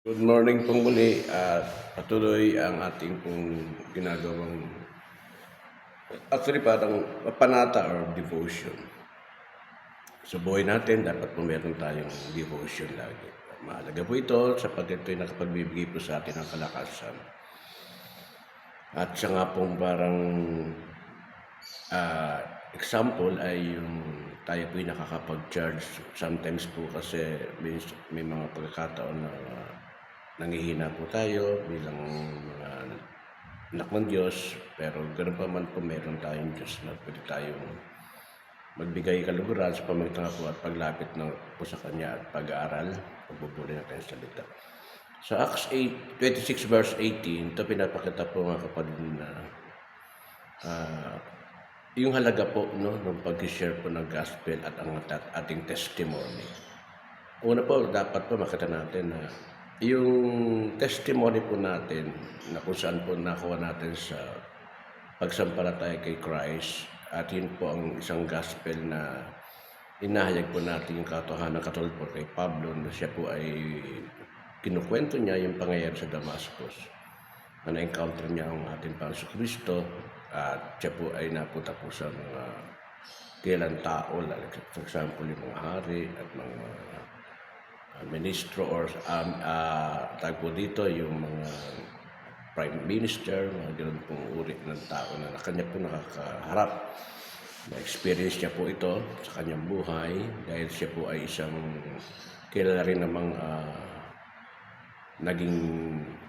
Good morning pong muli at patuloy ang ating pong ginagawang actually parang panata or devotion. Sa buhay natin, dapat po meron tayong devotion lagi. Mahalaga po ito sapagkat ito'y nakapagbibigay po sa atin ng kalakasan. At siya nga pong parang example ay yung tayo po'y nakakapag-charge. Sometimes po kasi may mga pagkakataon na nanghihina po tayo bilang mga anak ng Diyos, pero ganoon pa man po meron tayong Diyos na pwede tayong magbigay kaluguran sa pamamagitan po at paglapit na po sa Kanya at pag-aaral, pagbubuli ng Kanyang salita. Sa Acts 26 verse 18, ito pinapakita po mga kapatid na yung halaga po ng pag-share po ng gospel at ang ating testimony. Una po, dapat po makita natin na yung testimony po natin na kung saan po nakuha natin sa pagsampalataya kay Christ at yun po ang isang gospel na inahayag po natin yung katotohanan katulad po kay Pablo na siya po ay kinukwento niya yung pangyayari sa Damascus na na-encounter niya ang ating Panginoon Kristo at siya po ay napunta po sa mga kilalang tao, like for example yung mga hari at mga ministro or tag po dito yung mga prime minister, mga ganoon pong uri ng tao na kanya po nakakaharap. Na-experience niya po ito sa kanyang buhay dahil siya po ay isang kilala rin namang naging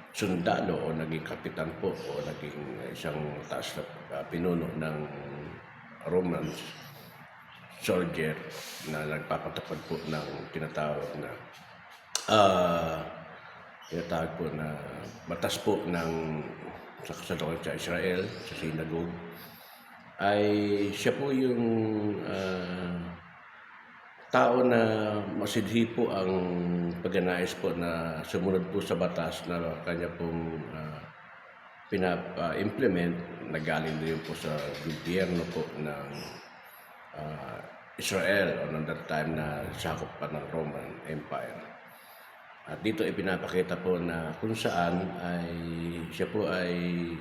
sundalo o naging kapitan po o naging isang taas na pinuno ng Roman soldier na nagpapatupad po ng tinatawag po na batas po ng sa kasalukuyan sa Israel, sa synagogue, ay siya po yung tao na masidhi po ang pagnanais po na sumunod po sa batas na kanya pong pinapa-implement na galing din po sa gobyerno po ng Israel o noong that time na sakop pa ng Roman Empire. At dito ipinapakita po na kung saan ay siya po ay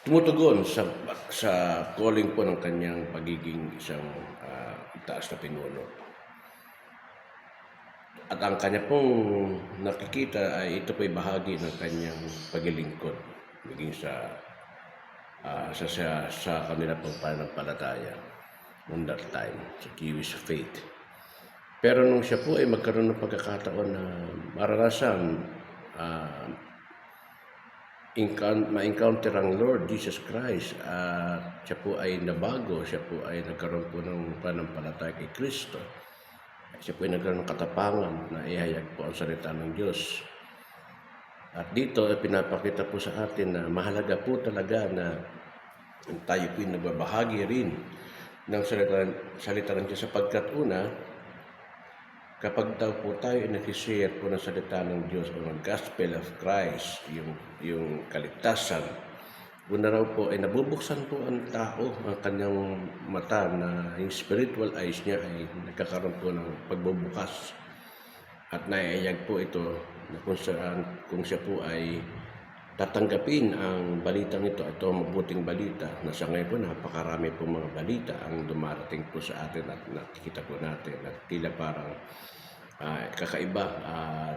tumutugon sa calling po ng kanyang pagiging isang taas na pinuno. At ang kanya pong nakikita ay ito po'y bahagi ng kanyang paglilingkod maging sa kanila pong pananampalataya noong that time, sa Jewish faith. Pero nung siya po ay magkaroon ng pagkakataon na maranasan ma-encounter ang Lord Jesus Christ at siya po ay nabago, siya po ay nagkaroon po ng pananampalataya kay Kristo. Siya po ay nagkaroon ng katapangan na ihayag po ang salita ng Diyos. At dito ay pinapakita po sa atin na mahalaga po talaga na tayo po ay nagbabahagi rin ng salita ng Diyos sapagkat una, kapag daw po tayo ay nag-share po ng salita ng Diyos o ng Gospel of Christ, yung kaligtasan, una raw po ay nabubuksan po ang tao, ang kanyang mata na yung spiritual eyes niya ay nagkakaroon po ng pagbubukas at naiayag po ito na kung siya po ay tatanggapin ang balitang ito at mabuting balita na sa ngayon po napakarami po mga balita ang dumarating po sa atin at nakikita po natin at tila parang kakaiba at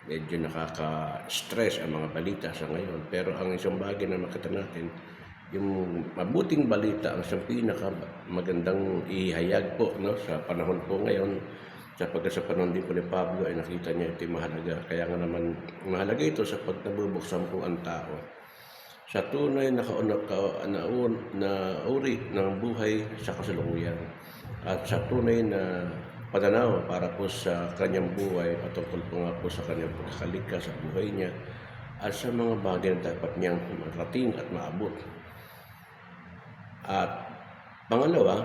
medyo nakaka-stress ang mga balita sa ngayon. Pero ang isang bagay na makita natin, yung mabuting balita ang isang pinakamagandang ihayag po sa panahon po ngayon. Sapagkat sa panahon din po ni Pablo ay nakita niya ito mahalaga. Kaya nga naman mahalaga ito sa nabubuksan po ang tao sa tunay na uri ng buhay sa kasalukuyan at sa tunay na pananaw para po sa kanyang buhay patungkol po nga po sa kanyang pagkakaligtas sa buhay niya at sa mga bagay na dapat niyang marating at maabot. At pangalawa,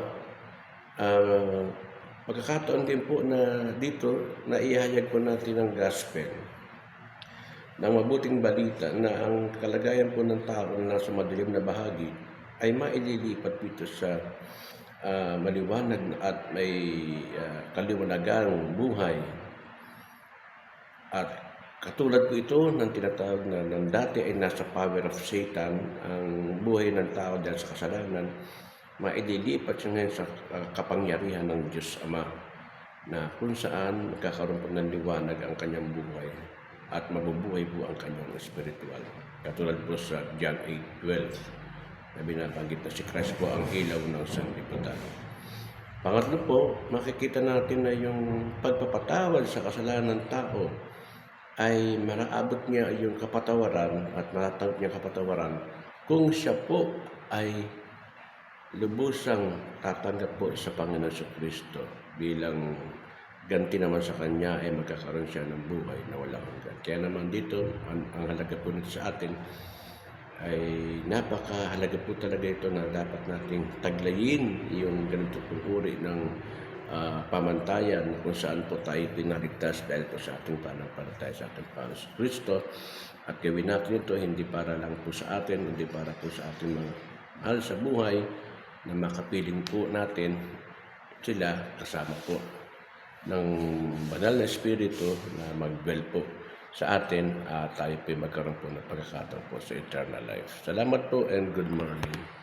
pagkakataon din po na dito na ihayag po natin ang gospel ng mabuting balita na ang kalagayan po ng tao na nasa madilim na bahagi ay maililipat dito sa maliwanag at may kaliwanagang buhay At katulad po ito ng tinatawag na ng dati ay nasa power of Satan, ang buhay ng tao dahil sa kasalanan, maililipat siya ngayon sa kapangyarihan ng Diyos Ama, na kung saan magkakaroon po ng liwanag ang kanyang buhay at mabubuhay po ang kanyang espiritual. Katulad po sa John 8:12 na binabanggit na si Christ po ang ilaw ng sanlibutan. Pangatlo po, makikita natin na yung pagpapatawad sa kasalanan ng tao ay maraabot niya yung kapatawaran at matatanggap niya kapatawaran kung siya po ay lubusang tatanggap po sa Panginoon Kristo bilang ganti naman sa Kanya ay magkakaroon siya ng buhay na walang hanggan. Kaya naman dito, ang halaga po nito sa atin ay napakahalaga po talaga ito na dapat nating taglayin yung ganito pong uri ng pamantayan kung saan po tayo pinaligtas dahil po sa ating pananampalataya sa ating Panginoon Kristo, at gawin natin ito hindi para lang po sa atin, hindi para po sa ating mga mahal sa buhay, na makapiling po natin sila kasama po ng banal na espiritu na mag-dwell po sa atin at tayo po magkaroon po ng pagkakataon po sa eternal life. Salamat po and good morning.